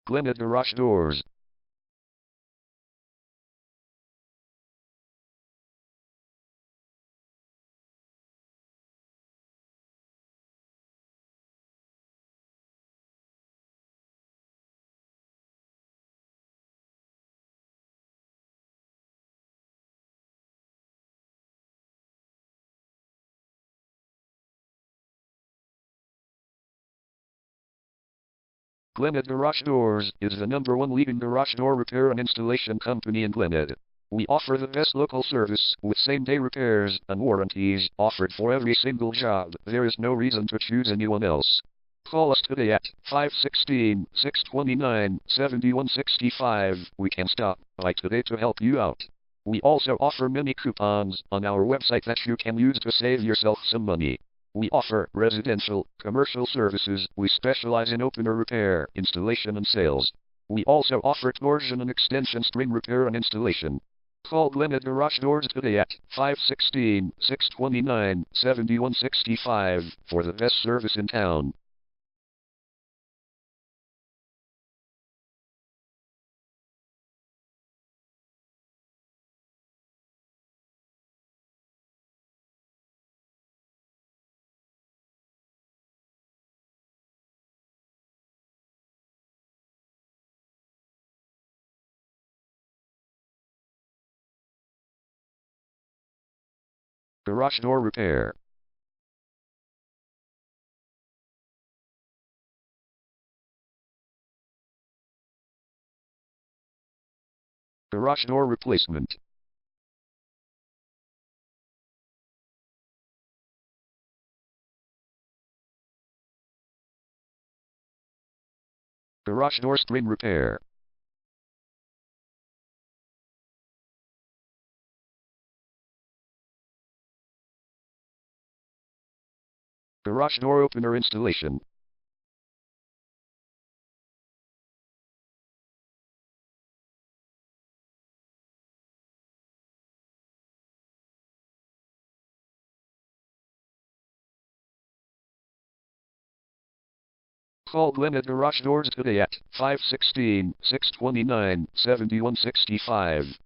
Glenhead Garage Doors. Glenhead Garage Doors is the #1 leading garage door repair and installation company in Glenhead. We offer the best local service with same-day repairs and warranties offered for every single job. There is no reason to choose anyone else. Call us today at 516-629-7165. We can stop by today to help you out. We also offer many coupons on our website that you can use to save yourself some money. We offer residential, commercial services. We specialize in opener repair, installation and sales. We also offer torsion and extension string repair and installation. Call Glenhead Garage Doors today at 516-629-7165 for the best service in town. Garage door repair. Garage door replacement. Garage door string repair. Garage door opener installation. Call Glenhead Garage Doors today at 516-629-7165.